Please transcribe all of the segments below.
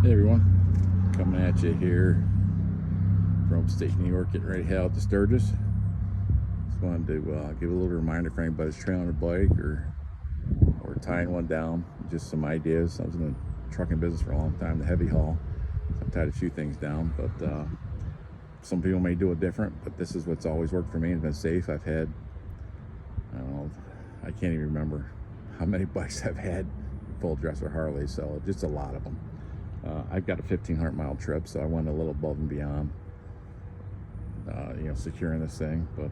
Hey everyone, coming at you here from upstate New York, getting ready to head out to Sturgis. Just wanted to give a little reminder for anybody that's trailing a bike or tying one down. Just some ideas. I was in the trucking business for a long time, the heavy haul. So I've tied a few things down, but some people may do it different. But this is what's always worked for me and been safe. I've had, I don't know, I can't even remember how many bikes I've had full dresser Harleys. So just a lot of them. I've got a 1,500 mile trip, so I went a little above and beyond, securing this thing, but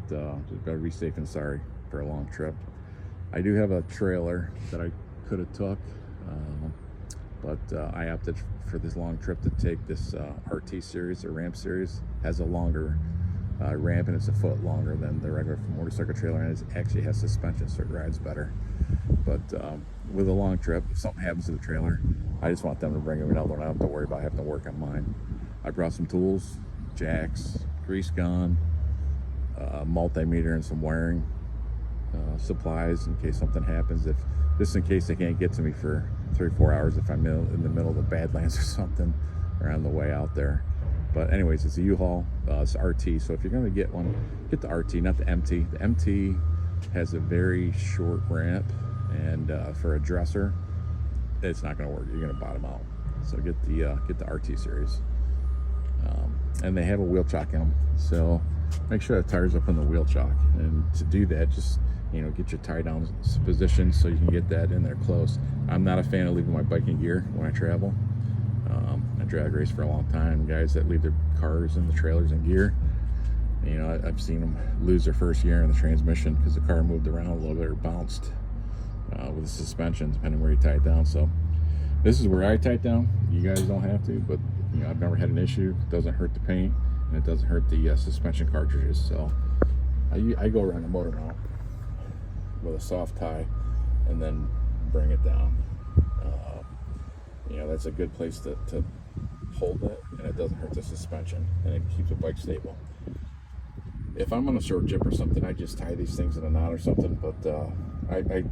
just better be safe than sorry for a long trip. I do have a trailer that I could have took, but I opted for this long trip to take this RT series, or ramp series. Has a longer ramp, and it's a foot longer than the regular motorcycle trailer, and it actually has suspension, so it rides better. But with a long trip, if something happens to the trailer, I just want them to bring it another one. I don't have to worry about having to work on mine. I brought some tools, jacks, grease gun, multimeter, and some wiring supplies in case something happens. Just in case they can't get to me for 3 or 4 hours if I'm in the middle of the Badlands or something, or on the way out there. But anyways, it's a U-Haul, it's RT. So if you're going to get one, get the RT, not the MT. The MT has a very short ramp, and for a dresser, it's not going to work. You're going to bottom out. So get the RT series, and they have a wheel chock in them. So make sure the tires up in the wheel chock. And to do that, just get your tie down position so you can get that in there close. I'm not a fan of leaving my bike in gear when I travel. I drag race for a long time. Guys that leave their cars and the trailers in gear, I've seen them lose their first gear in the transmission because the car moved around a little bit or bounced with the suspension, depending where you tie it down. So this is where I tie it down. You guys don't have to, but I've never had an issue. It doesn't hurt the paint, and it doesn't hurt the suspension cartridges. So I go around the motor mount with a soft tie and then bring it down. That's a good place to hold it, and it doesn't hurt the suspension, and it keeps the bike stable. If I'm on a short trip or something, I just tie these things in a knot or something, but I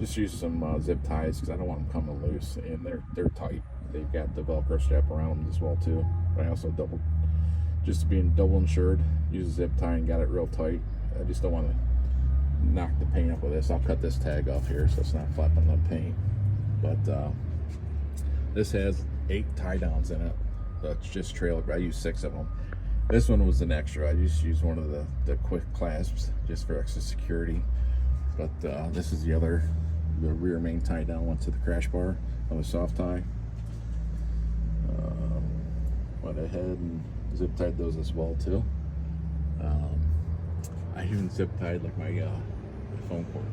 just use some zip ties because I don't want them coming loose, and they're tight. They've got the Velcro strap around them as well too. But I also just being double insured, use a zip tie and got it real tight. I just don't want to knock the paint up with this. I'll cut this tag off here so it's not flapping the paint. But this has 8 tie downs in it. That's just trailer. I use 6 of them. This one was an extra. I just used one of the quick clasps just for extra security. But this is the rear main tie down. Went to the crash bar on the soft tie. Went ahead and zip tied those as well too. I even zip tied like my phone cord.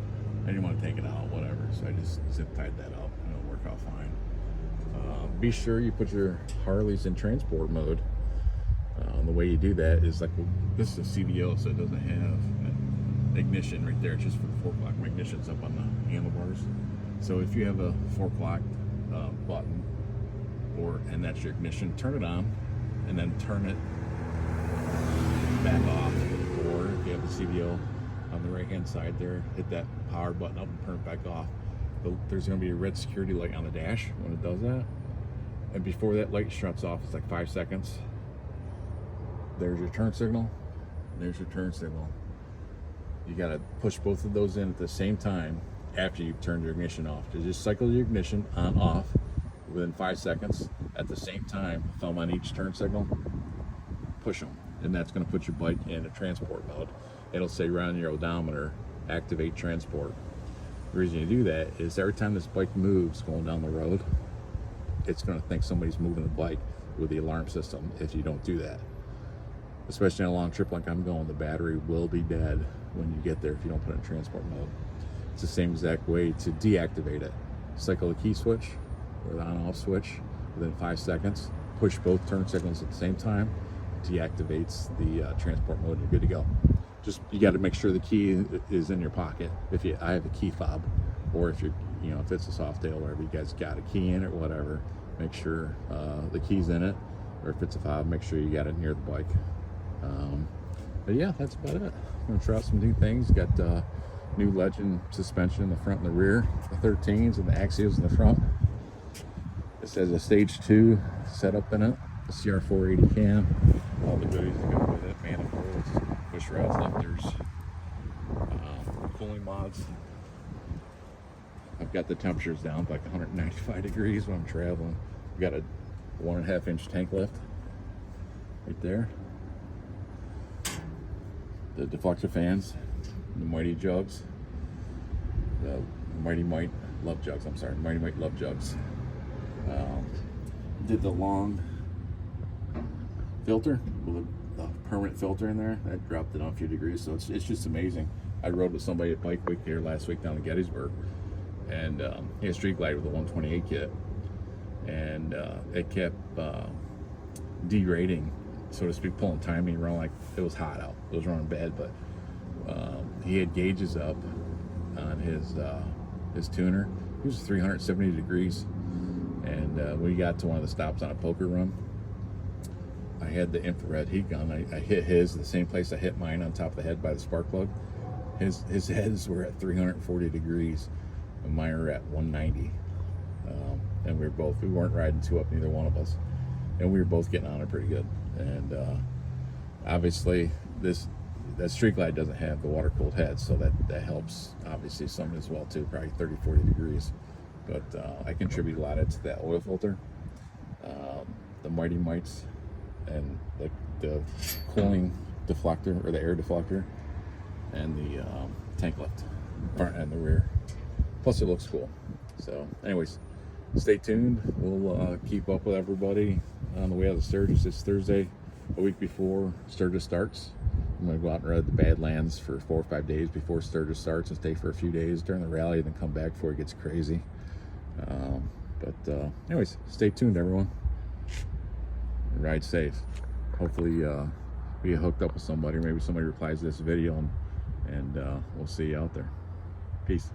I didn't want to take it out, whatever, so I just zip tied that up, and it'll work out fine. Be sure you put your Harleys in transport mode. The way you do that is this is a CVO, so it doesn't have an ignition right there. It's just for the 4 o'clock. My ignition's up on the handlebars. So if you have a 4 o'clock button, and that's your ignition, turn it on, and then turn it back off. Or if you have the CVO on the right hand side there, hit that power button up and turn it back off. There's going to be a red security light on the dash when it does that, and before that light shuts off, it's like 5 seconds. There's your turn signal, there's your turn signal. You got to push both of those in at the same time after you've turned your ignition off. Just cycle your ignition on off within 5 seconds at the same time, thumb on each turn signal, push them, and that's going to put your bike in a transport mode. It'll say right on your odometer, activate transport. The reason you do that is every time this bike moves going down the road, it's going to think somebody's moving the bike with the alarm system if you don't do that. Especially on a long trip like I'm going, the battery will be dead when you get there if you don't put it in transport mode. It's the same exact way to deactivate it. Cycle the key switch or the on-off switch within 5 seconds, push both turn signals at the same time, deactivates the transport mode, you're good to go. Just, you got to make sure the key is in your pocket. I have a key fob, or if if it's a soft tail, wherever you guys got a key in it or whatever, make sure the key's in it, or if it's a fob, make sure you got it near the bike. But yeah, that's about it. I'm gonna try out some new things. Got new Legend suspension in the front and the rear, the 13s and the Axios in the front. This has a stage 2 setup in it, a CR480 cam, all the goodies that go with it, manifolds, push rods, lifters, cooling mods. I've got the temperatures down to like 195 degrees when I'm traveling. I've got a 1.5 inch tank lift right there. The deflector fans, the Mighty jugs, the Mighty Mite love jugs, I'm sorry, Mighty Mite love jugs. Did the long filter with a permanent filter in there. That dropped it on a few degrees, so it's just amazing. I rode with somebody at Bike Week here last week down in Gettysburg, and he had a Street Glide with a 128 kit, and it kept derating, so to speak, pulling timing around like it was hot out. It was running bad, but he had gauges up on his tuner. It was 370 degrees, and when we got to one of the stops on a poker run, I had the infrared heat gun. I hit his the same place I hit mine, on top of the head by the spark plug. His heads were at 340 degrees, and mine were at 190. And we weren't riding two up, neither one of us, and we were both getting on it pretty good. And obviously that Street Glide doesn't have the water cooled head, so that helps obviously some as well too, probably 30-40 degrees. But I contribute a lot to that oil filter, the Mighty Mites, and the cooling deflector, or the air deflector, and the tank lift, front and the rear. Plus it looks cool. So anyways, stay tuned. We'll keep up with everybody on the way out of Sturgis. It's Thursday, a week before Sturgis starts. I'm going to go out and ride the Badlands for 4 or 5 days before Sturgis starts, and stay for a few days during the rally, and then come back before it gets crazy. Anyways, stay tuned, everyone. Ride safe. Hopefully we get hooked up with somebody, or maybe somebody replies to this video, and we'll see you out there. Peace.